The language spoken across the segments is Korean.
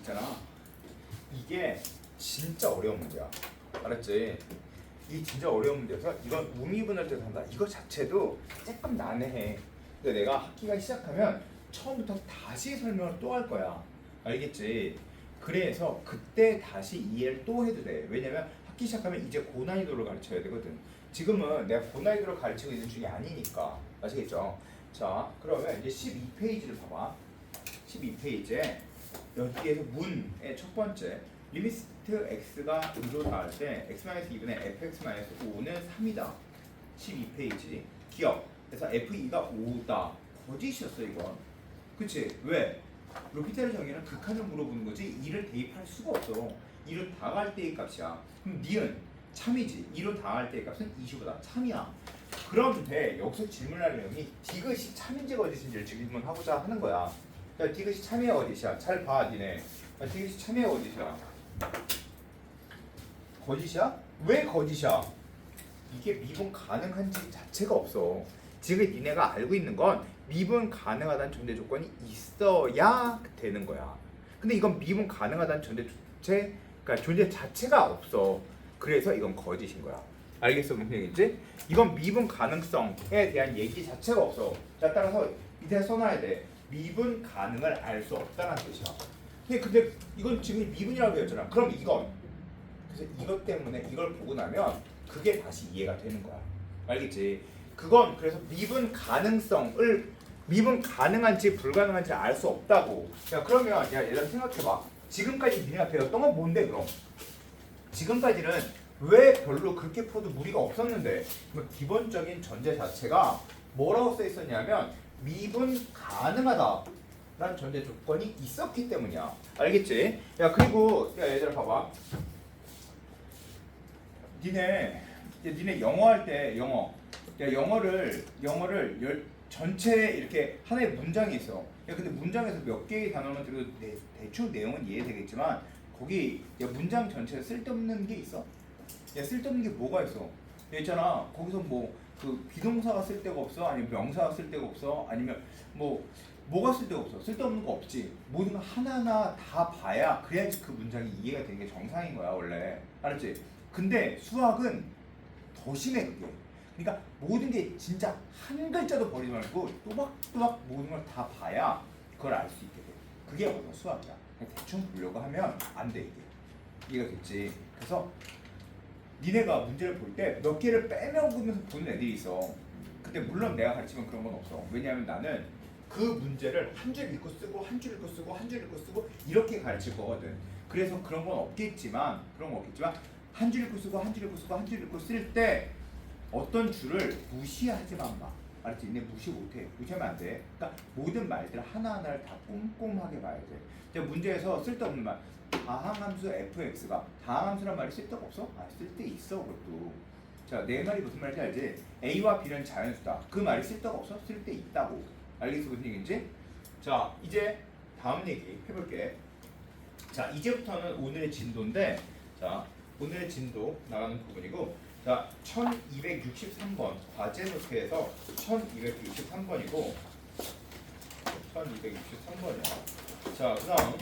있잖아. 이게 진짜 어려운 문제야. 알았지? 이게 진짜 어려운 문제여서 이건 우미분할돼서 한다. 이거 자체도 조금 난해해. 근데 내가 학기가 시작하면 처음부터 다시 설명을 또 할 거야. 알겠지? 그래서 그때 다시 이해를 또 해도 돼. 왜냐면 학기 시작하면 이제 고난이도를 가르쳐야 되거든. 지금은 내가 고난이도를 가르치고 있는 중이 아니니까. 아시겠죠? 자, 그러면 이제 12페이지를 봐봐. 12페이지에 여기에서 문의 첫 번째 리미트 x가 2로 닿을 때 x-2분의 fx-5는 3이다. 12페이지 기억. 그래서 f2가 5다. 거짓이었어 이건. 그치? 왜? 로피테르 정의는 극한을 물어보는 거지 2를 대입할 수가 없어. 2로 당할 때의 값이야. 그럼 니은 참이지. 2로 당할 때의 값은 25다. 참이야. 그런데 여기서 질문할 내용이 디귿이 참인지 거짓인지를 질문하고자 하는 거야. 야, 디귿이 참이야 거짓이야? 잘 봐 니네. 디귿이 참이야 거짓이야? 거짓이야? 왜 거짓이야? 이게 미분 가능한지 자체가 없어. 지금 니네가 알고 있는 건 미분 가능하다는 전제 조건이 있어야 되는 거야. 근데 이건 미분 가능하다는 그러니까 존재 자체가 없어. 그래서 이건 거짓인 거야. 알겠어 무슨 얘기인지? 이건 미분 가능성에 대한 얘기 자체가 없어. 자, 따라서 밑에 써놔야 돼. 미분 가능을 알 수 없다는 뜻이야. 근데 이건 지금 미분이라고 했잖아. 그럼 이건 그래서 이것 때문에 이걸 보고 나면 그게 다시 이해가 되는 거야. 알겠지? 그건 그래서 미분 가능한지 불가능한지 알 수 없다고. 야, 그러면 야, 얘들아 생각해봐. 지금까지 니네가 배웠던 건 뭔데 그럼? 지금까지는 왜 별로 그렇게 풀어도 무리가 없었는데 기본적인 전제 자체가 뭐라고 써 있었냐면 미분 가능하다 라는 전제 조건이 있었기 때문이야. 알겠지? 야, 그리고 야, 얘들아 봐봐. 니네 영어 할 때 영어를 전체 이렇게 하나의 문장이 있어. 야, 근데 문장에서 몇 개의 단어만 들어도 대충 내용은 이해되겠지만 거기 야, 문장 전체에 쓸데없는 게 있어? 야, 쓸데없는 게 뭐가 있어? 야, 있잖아. 거기서 뭐 그 비동사가 쓸데가 없어? 아니면 명사가 쓸데가 없어? 아니면 뭐가 쓸데가 없어? 쓸데없는 거 없지. 모든 거 하나하나 다 봐야 그래야지 그 문장이 이해가 되는 게 정상인 거야 원래. 알았지? 근데 수학은 더 심해 그게. 그러니까 모든 게 진짜 한 글자도 버리지 말고 또박또박 모든 걸 다 봐야 그걸 알 수 있게 돼. 그게 뭐야 수학이야. 그냥 대충 보려고 하면 안 돼 이게. 이해가 됐지? 그래서 니네가 문제를 볼 때 몇 개를 빼먹으면서 보는 애들이 있어. 근데 물론 내가 가르치면 그런 건 없어. 왜냐하면 나는 그 문제를 한 줄 읽고 쓰고 한 줄 읽고 쓰고 한 줄 읽고 쓰고 이렇게 가르칠 거거든. 그래서 그런 건 없겠지만 한 줄 읽고 쓰고 한 줄 읽고 쓰고 한 줄 읽고 쓸 때 어떤 줄을 무시하지만 마. 알았지? 근데 무시 못해. 무시하면 안 돼. 그러니까 모든 말들 하나하나를 다 꼼꼼하게 봐야 돼. 이제 문제에서 쓸데없는 말. 다항함수 fx가 다항함수란 말이 쓸데가 없어? 아, 쓸데 있어 그것도. 자, 내 말이 무슨 말인지 알지? a와 b는 자연수다. 그 말이 쓸데가 없어? 쓸데 있다고. 알겠어 무슨 얘기인지? 자, 이제 다음 얘기 해볼게. 자, 이제부터는 오늘의 진도인데, 자, 오늘의 진도 나가는 부분이고, 자, 1263번 과제 노트에서 1263번이고 1263번이야. 자, 그다음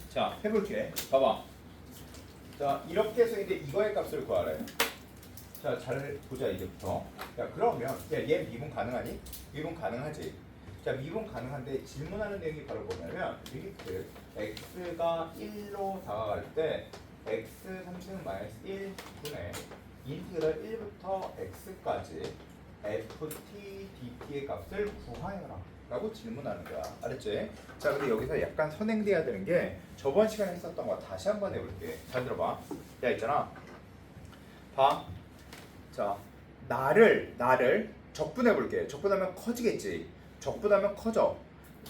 자, 해볼게. 봐봐. 자, 이렇게 해서 이제 이거의 값을 구하래. 자, 잘 보자 이제부터. 야, 그러면 야, 얘 미분 가능하니? 미분 가능하지. 자, 미분 가능한데 질문하는 내용이 바로 뭐냐면 리미트 x가 1로 다가갈 때 x 3-1분의 인티그럴 1부터 x까지 ft dt의 값을 구하여라 라고 질문하는 거야. 알았지? 자, 근데 여기서 약간 선행돼야 되는 게 저번 시간에 했었던 거 다시 한번 해볼게. 잘 들어봐. 야, 있잖아. 봐. 자, 나를 적분해볼게. 적분하면 커지겠지. 적분하면 커져.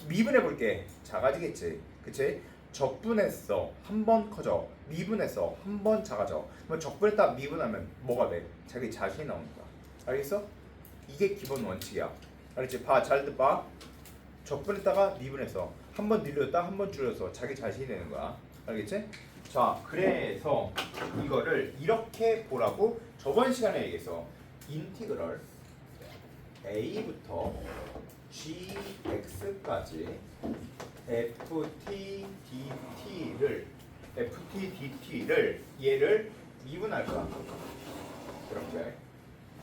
미분해볼게. 작아지겠지. 그치? 적분했어. 한 번 커져. 미분했어. 한 번 작아져. 그럼 적분했다 미분하면 뭐가 돼? 자기 자신이 나오는 거야. 알겠어? 이게 기본 원칙이야. 알겠지? 봐. 잘 봐. 적분했다가 미분했어. 한 번 늘렸다 한 번 줄였어. 자기 자신이 되는 거야. 알겠지? 자, 그래서 이거를 이렇게 보라고 저번 시간에 얘기했어. 인티그럴 a부터 gx까지 ft dt를 미분할 거야. 이렇게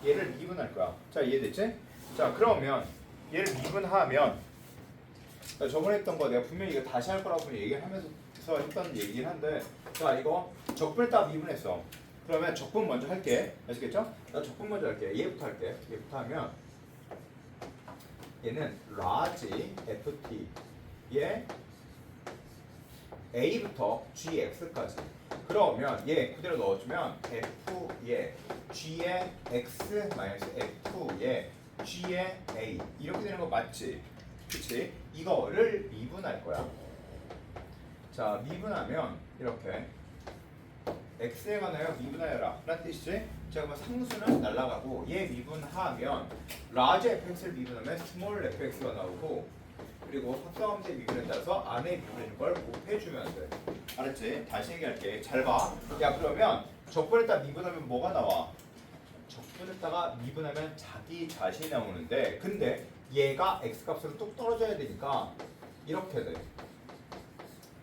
얘를 미분할 거야. 자, 이해됐지? 자, 그러면 얘를 미분하면 저번에 했던 거 내가 분명히 이거 다시 할 거라고 얘기하면서 했던 얘기긴 한데, 자, 이거 적분을 딱 미분했어. 그러면 적분 먼저 할게. 아시겠죠? 나 적분 먼저 할게. 얘부터 할게. 얘부터 하면 얘는 large ft 얘 a부터 gx까지. 그러면 얘 그대로 넣어주면 f 얘 g의 x 마이너스 f 얘 g의 a 이렇게 되는 거 맞지? 그치? 이거를 미분할 거야. 자, 미분하면 이렇게 x에 관하여 미분하여라 라는 뜻이지? 자, 그럼 상수는 날라가고 얘 미분하면 large fx를 미분하면 small fx가 나오고, 그리고 합성함수의 미분에 따라서 안에 미분해준 걸 곱해주면 돼. 알았지? 다시 얘기할게. 잘 봐. 야, 그러면 적분에다가 미분하면 뭐가 나와? 적분에다가 미분하면 자기 자신이 나오는데, 근데 얘가 x값으로 뚝 떨어져야 되니까 이렇게 돼.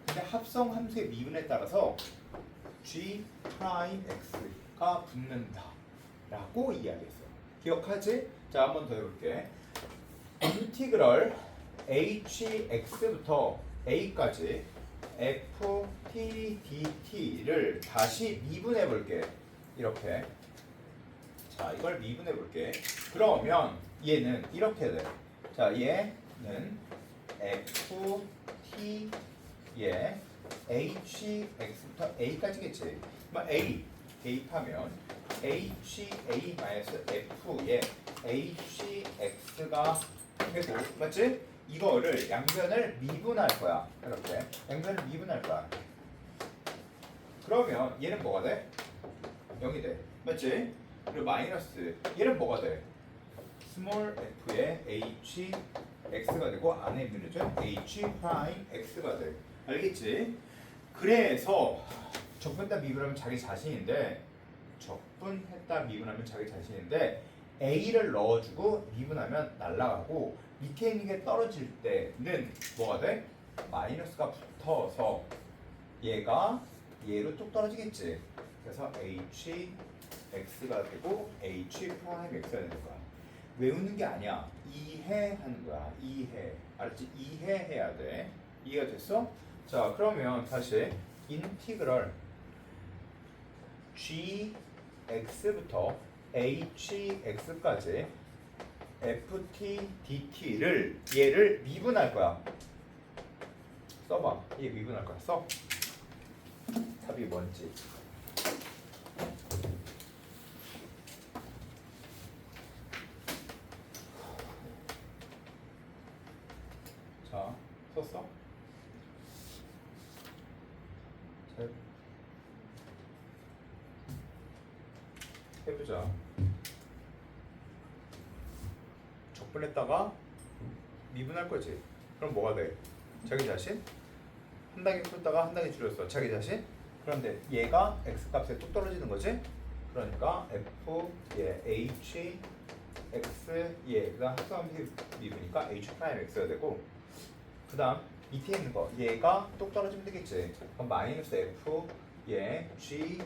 근데 합성함수의 미분에 따라서 g 프라임 x가 붙는다 라고 이야기했어. 기억하지? 자, 한 번 더 해볼게. 인티그럴 hx부터 a까지 ft dt를 다시 미분해 볼게. 이렇게. 자, 이걸 미분해 볼게. 그러면 얘는 이렇게 돼. 자, 얘는 ft 얘 hx부터 a까지겠지. 그럼 a 대입하면 ha-f에 hx가 되고, 맞지? 이거를 양변을 미분할 거야. 이렇게 양변을 미분할 거야. 그러면 얘는 뭐가 돼? 0이 돼. 맞지? 그리고 마이너스 얘는 뭐가 돼? 스몰 f의 h x가 되고 안에 있는 h 프라임 x가 돼. 알겠지? 그래서 적분했다 미분하면 자기 자신인데, 적분했다 미분하면 자기 자신인데 a를 넣어주고 미분하면 날라가고, 밑에 있는 게 떨어질 때는 뭐가 돼? 마이너스가 붙어서 얘가 얘로 뚝 떨어지겠지. 그래서 h x가 되고 h 프라임 x가 되는 거야. 외우는 게 아니야. 이해하는 거야. 이해. 알았지? 이해해야 돼. 이해가 됐어? 자, 그러면 다시 인티그럴 gx부터 hx까지 ft dt를 얘를 미분할 거야. 써봐. 얘 미분할 거야. 써. 답이 뭔지. 자, 썼어? 자, 해보자. 적분했다가 미분할 거지. 그럼 뭐가 돼? 자기 자신? 한 단계 풀다가 한 단계 줄였어. 자기 자신? 그런데 얘가 x값에 뚝 떨어지는 거지? 그러니까 f 얘 h x 얘 그다음 합성함수 미분이니까 h 프라임 x가 되고, 그다음 밑에 있는 거 얘가 똑 떨어지면 되겠지. 그럼 마이너스 f 얘 g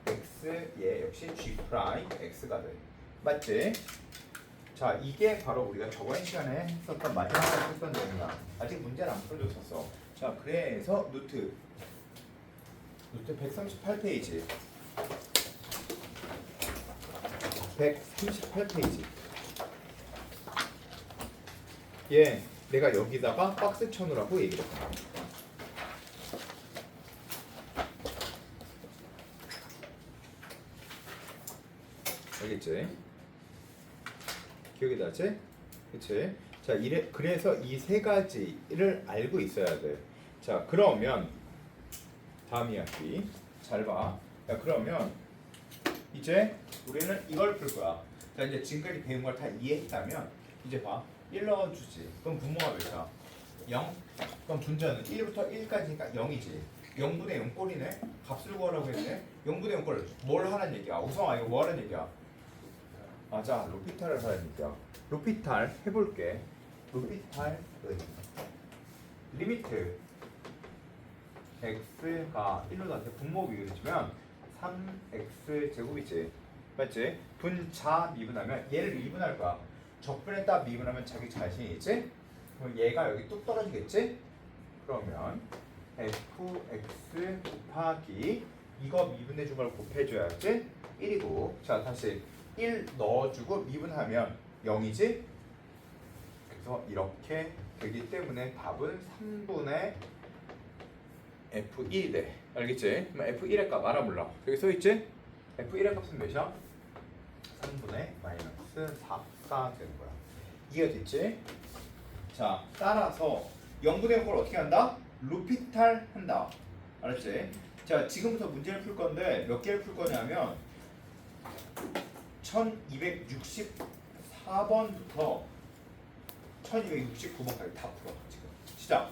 x 얘 역시 g 프라임 x가 돼. 맞지? 자, 이게 바로 우리가 저번 시간에 했었던 마지막에 했던 내용이야. 아직 문제는 안 풀어줬었어. 자, 그래서 노트 138페이지 138페이지 얘 내가 여기다가 박스 쳐놓으라고 얘기를 했다. 알겠지? 기억이 나지? 그치? 자, 그래서 이 세 가지를 알고 있어야 돼. 자, 그러면 다음 이야기 잘 봐. 자, 그러면 이제 우리는 이걸 풀 거야. 자, 이제 지금까지 배운 걸 다 이해했다면 이제 봐. 1 넣어주지. 그럼 분모가 몇이야? 0? 그럼 분자는 1부터 1까지니까 0이지. 0분의 0 꼴이네? 값을 구하라고 했네? 0분의 0 꼴. 뭘 하라는 얘기야? 우성아, 이거 뭐 하라는 얘기야? 맞아, 로피탈을 하라는 얘기야. 로피탈 해볼게. 루피탈 은 리미트 x가 1로 나한테 분모 비율이면 3x 제곱이지. 맞지? 분자 미분하면 얘를 미분할 거야. 적분에다 미분하면 자기 자신이지? 그럼 얘가 여기 뚝 떨어지겠지? 그러면 fx 곱하기 이거 미분해준 걸 곱해줘야지 1이고. 자 다시 1 넣어주고 미분하면 0이지? 그래서 이렇게 되기 때문에 답은 3분의 F1이 돼. 알겠지? 그럼 F1의 값 알아볼라. 여기 써있지? F1의 값은 몇이야? 3분의 마이너스 4가 되는 거야. 이해됐지? 자, 따라서 0분의 0을 어떻게 한다? 루피탈 한다. 알았지? 자, 지금부터 문제를 풀 건데 몇 개를 풀 거냐면 1264번부터 1269번까지 다 풀어. 지금 시작.